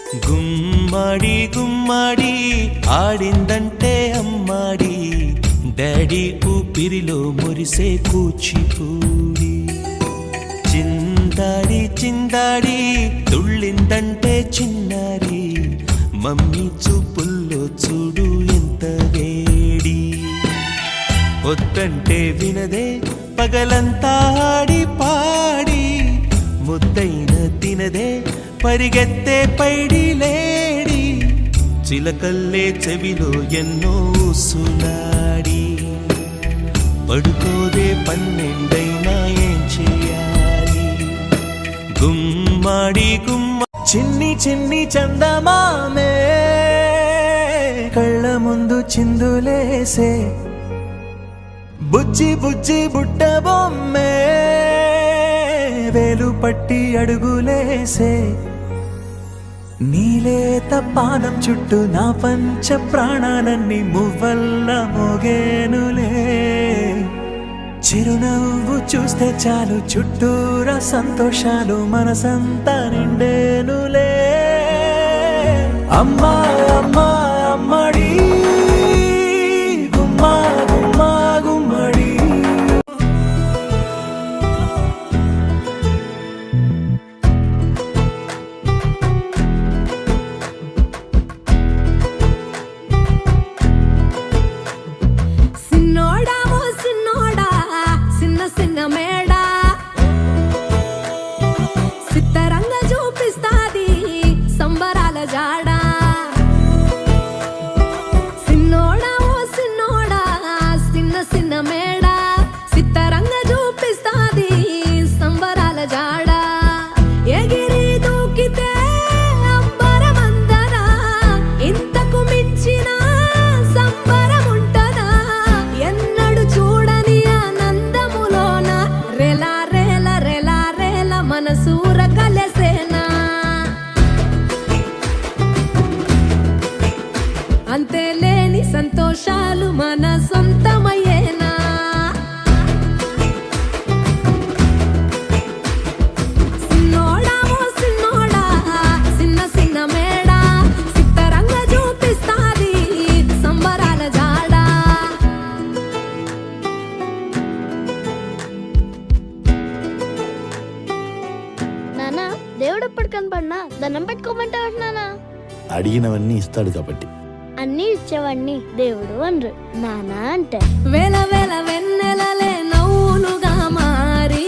గుమ్మడి గుమ్మడి ఆడిందంటే అమ్మాడి, daddy ఊపిరిలో మురిసే కూచిపూడి. చిందాడి చిందాడి తుళ్ళిందంటే చిన్నారి, మమ్మీ చూపుల్లో చూడు ఎంత వేడి. వద్దంటే వినదే పగలంతా ఆడి పాడి, ముద్దైన తినదే పరిగెత్తే పైడి లేడి. చిలకల్లే చెవిలో ఎన్నో సులాడి, పడుకోదే పన్నెండైనా ఏం చేయాలి. గుమ్మాడి గుమ్మ చిన్ని చిన్ని చందమామే, కళ్ళ ముందు చిందులేసే బుజ్జి బుజ్జి బుట్ట బొమ్మే, వేలు పట్టి అడుగులేసే. నీలేత పాదం చుట్టూ నా పంచ ప్రాణాలన్నీ మువ్వల్ల మోగేనులే. చిరునవ్వు చూస్తే చాలు చుట్టూరా సంతోషాలు మనసంతా నిండేనులే. అమ్మా అమ్మా అమ్మడి గుమ్మా గుమ్మా గుమ్మడి. అంతేలేని సంతోషాలు మన సొంతమయ్యేనా. సిన్నోడా ఓ సిన్నోడా సిన్న సిన్న మేడ, సిత్తరంగా చూపిస్తాది సంబరాల జాడ. నానా దేవుడు ఎప్పుడు కనపడినా దండం పెట్టుకోమంటావు నానా? అడిగినవన్నీ ఇస్తాడు కాబట్టి. అన్ని ఇచ్చేవాడిని దేవుడు అనరు, నానా అంటే. వేల వేల వెన్నెలలే నవ్వులుగా మారి,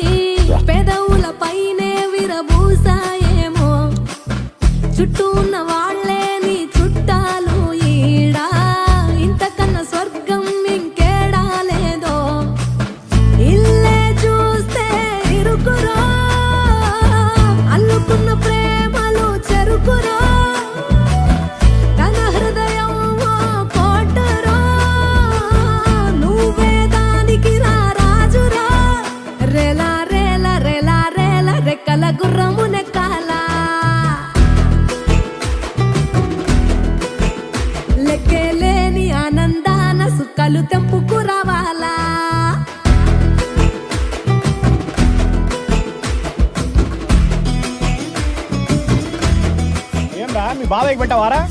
పెదవుల పైనే విరబూసాయేమో. చుట్టూ ఉన్న వాళ్ళే నీ చుట్టాలు ఈడా, ఇంతకన్నా స్వర్గం ఇంకేడా లేదో. ఇల్లే చూస్తే ఇరుకురో, అల్లుకున్న ప్రేమలు చెరుకురో. గుర్రము నెక్కాల లెక్కలేని ఆనందాన సుక్కలు తెంపుకు రావాలా. ఏంరా మీ బాబాయ్కి పెట్టావారా?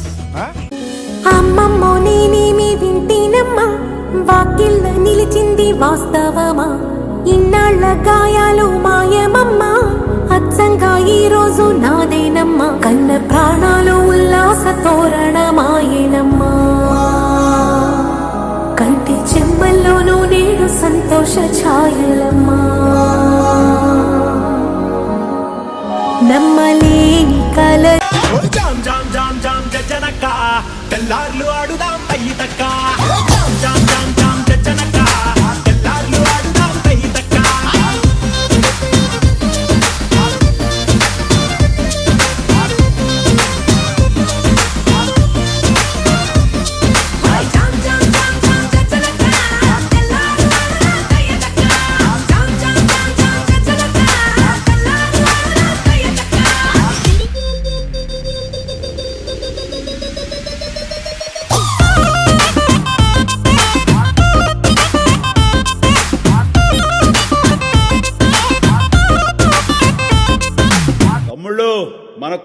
అమ్మమ్మో నేనేమి వింటేనమ్మా, వాకిళ్ళ నిలిచింది వాస్తవమా. ఇన్నాళ్ళ గాయాలు మాయమమ్మా, అచ్చంగా ఈ రోజు నాదేనమ్మా. కన్న ప్రాణాలు ఉల్లాస తోరణమాయేనమ్మా, కంటి చెమ్మల్లోనూ నేడు సంతోష ఛాయలమ్మా. నమ్మలేని కల జామ్ జామ్ జామ్ జామ్ జనక తెల్లార్లు ఆడుదాం అయ్యి తక్క. జామ్ జామ్ జామ్ జామ్ జనక తెల్లార్లు ఆడుదాం అయ్యి తక్క. జామ్ జామ్ జామ్ జామ్ జనక తెల్లార్లు ఆడుదాం అయ్యి తక్క. జామ్ జామ్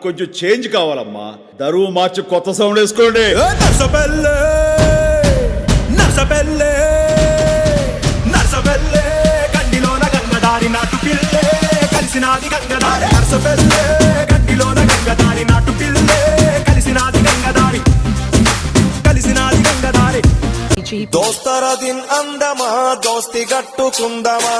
కొంచెం చేంజ్ కావాలమ్మా. దరువు మార్చి కొత్త సౌండ్ వేసుకోండి. నర్సబెల్లే నర్సబెల్లే నర్సబెల్లే గండిలోన గంగదారి నాటు పిల్లే కలిసినాది గంగదారి. నర్సబెల్లే గండిలోన గంగదారి నాటు పిల్లే కలిసినాది గంగదారి కలిసినాది గంగదారి. దోస్తర దిన్ అందమా దోస్తి గట్టుకుందమా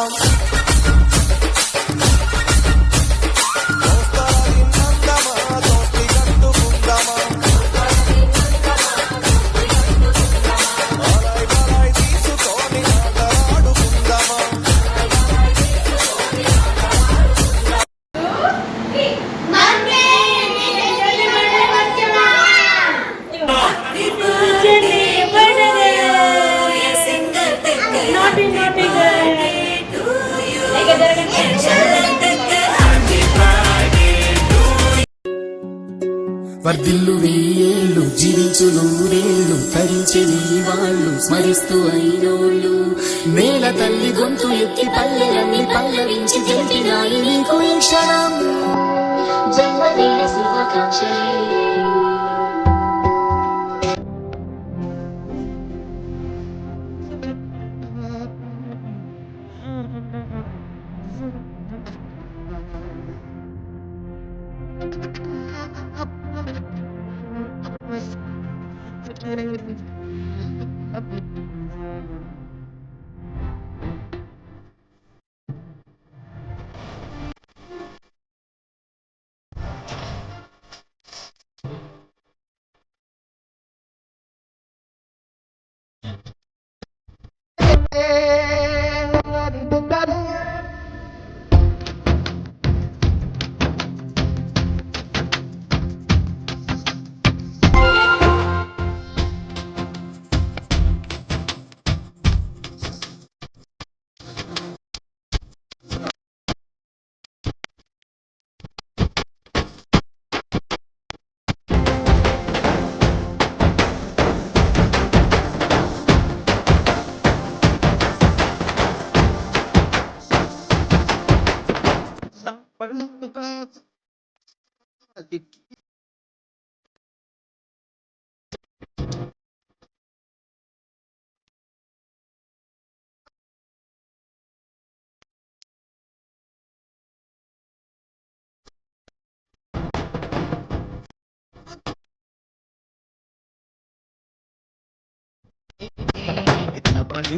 వర్ధిల్లు వెయ్యేళ్ళు జీవించు నూరేళ్ళు తరించెని వాళ్ళు స్మరిస్తూ అయినోళ్ళు నేల తల్లి గొంతు ఎత్తి పల్లెలన్నీ పల్లవించి తెలిపినాయి నీకు ఈ క్షణం జన్మదిన శుభాకాంక్షలు.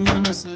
మనసు